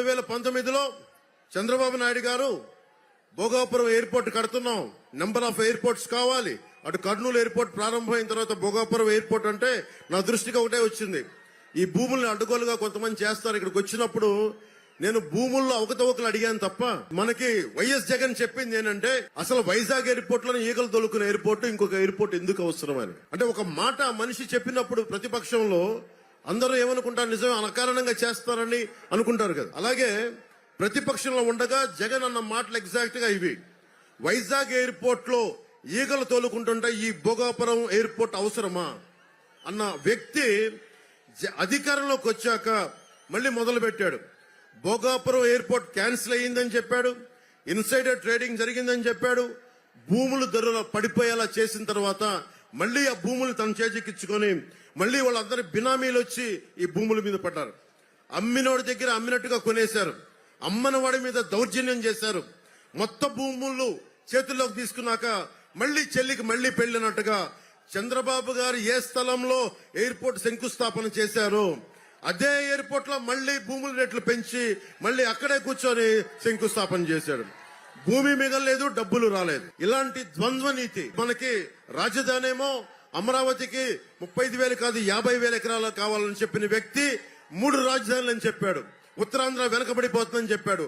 2019లో చంద్రబాబు నాయుడు గారు భోగాపురం ఎయిర్పోర్ట్ కడుతున్నాం, number of airports కావాలి, అటు కర్నూలు ఎయిర్పోర్ట్ ప్రారంభమైన తర్వాత భోగాపురం ఎయిర్పోర్ట్ అంటే నా దృష్టికి ఒకటే వచ్చింది. ఈ భూముల్ని అడ్డుగోలుగా కొంతమంది చేస్తారు. ఇక్కడికి వచ్చినప్పుడు నేను భూముల్లో అవకతవకలు అడిగాను తప్ప, మనకి వైఎస్ జగన్ చెప్పింది ఏంటంటే అసలు వైజాగ్ ఎయిర్పోర్ట్ లో ఈగలు తొలుకునే ఎయిర్పోర్ట్ ఇంకొక ఎయిర్పోర్ట్ ఎందుకు అవసరమని. అంటే ఒక మాట మనిషి చెప్పినప్పుడు ప్రతిపక్షంలో అందరూ ఏమనుకుంటారు, నిజమే అకారణంగా చేస్తారని అనుకుంటారు కదా. అలాగే ప్రతిపక్షంలో ఉండగా జగన్ అన్న మాటలు ఎగ్జాక్ట్ గా ఇవి. వైజాగ్ ఎయిర్పోర్ట్ లో ఈగలు తోలుకుంటుంటే ఈ భోగాపురం ఎయిర్పోర్ట్ అవసరమా అన్న వ్యక్తి అధికారంలోకి వచ్చాక మళ్ళీ మొదలు పెట్టాడు. భోగాపురం ఎయిర్పోర్ట్ క్యాన్సిల్ అయ్యిందని చెప్పాడు, ఇన్సైడర్ ట్రేడింగ్ జరిగిందని చెప్పాడు. భూములు ధరలు పడిపోయేలా చేసిన తర్వాత మళ్లీ ఆ భూములు తన చేజికిచ్చుకొని మళ్లీ వాళ్ళందరి బినామీలు వచ్చి ఈ భూముల మీద పడ్డారు. అమ్మినోడి దగ్గర అమ్మినట్టుగా కొనేశారు, అమ్మని వాడి మీద దౌర్జన్యం చేశారు. మొత్తం భూములు చేతుల్లోకి తీసుకున్నాక మళ్లీ చెల్లికి మళ్లీ పెళ్లినట్టుగా చంద్రబాబు గారు ఏ స్థలంలో ఎయిర్పోర్ట్ శంకుస్థాపన చేశారు అదే ఎయిర్పోర్ట్ లో మళ్లీ భూముల రేట్లు పెంచి మళ్లీ అక్కడే కూర్చొని శంకుస్థాపన చేశాడు. భూమి మిగలలేదు, డబ్బులు రాలేదు. ఇలాంటి ద్వంద్వ నీతి. మనకి రాజధాని ఏమో అమరావతికి 35,000 కాదు 50,000 ఎకరాలు కావాలని చెప్పిన వ్యక్తి 3 రాజధానులు అని చెప్పాడు. ఉత్తరాంధ్ర వెనకబడిపోతుందని చెప్పాడు.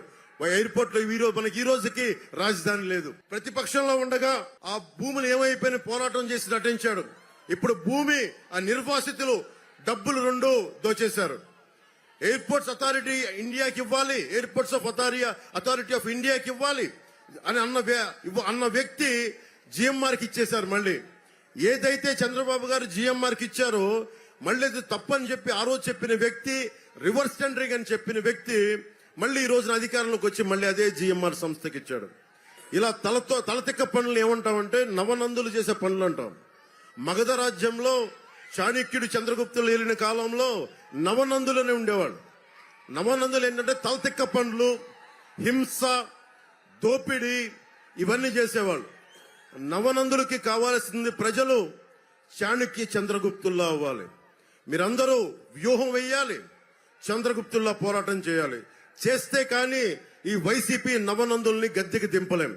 ఎయిర్పోర్ట్ లో మనకి ఈ రోజుకి రాజధాని లేదు. ప్రతిపక్షంలో ఉండగా ఆ భూమిని ఏమైపోయిన పోరాటం చేసి నటించాడు. ఇప్పుడు భూమి ఆ నిర్వాసితులు డబ్బులు 2 దోచేశారు. ఎయిర్పోర్ట్స్ అథారిటీ ఇండియాకి ఇవ్వాలి, ఎయిర్పోర్ట్స్ ఆఫ్ అథారిటీ ఆఫ్ ఇండియాకి ఇవ్వాలి అని అన్న వ్యక్తి జిఎంఆర్కి ఇచ్చేశారు. మళ్ళీ ఏదైతే చంద్రబాబు గారు జిఎంఆర్కి ఇచ్చారో మళ్ళీ అది తప్పని చెప్పి ఆ రోజు చెప్పిన వ్యక్తి, రివర్స్ టెండరింగ్ అని చెప్పిన వ్యక్తి మళ్ళీ ఈ రోజున అధికారంలోకి వచ్చి మళ్ళీ అదే జిఎంఆర్ సంస్థకి ఇచ్చాడు. ఇలా తలతిక్క పనులు ఏమంటామంటే నవనందులు చేసే పనులు అంటాం. మగధ రాజ్యంలో చాణక్యుడు చంద్రగుప్తులు ఏలిన కాలంలో నవనందులనే ఉండేవాళ్ళు. నవనందులు ఏంటంటే తలతిక్క పనులు, హింస, దోపిడీ ఇవన్నీ చేసేవాళ్ళు. నవనందులకి కావాల్సింది ప్రజలు చాణక్య చంద్రగుప్తుల్లా అవ్వాలి. మీరందరూ వ్యూహం వేయాలి, చంద్రగుప్తుల్లా పోరాటం చేయాలి. చేస్తే కానీ ఈ వైసీపీ నవనందుల్ని గద్దెకి దింపలేం.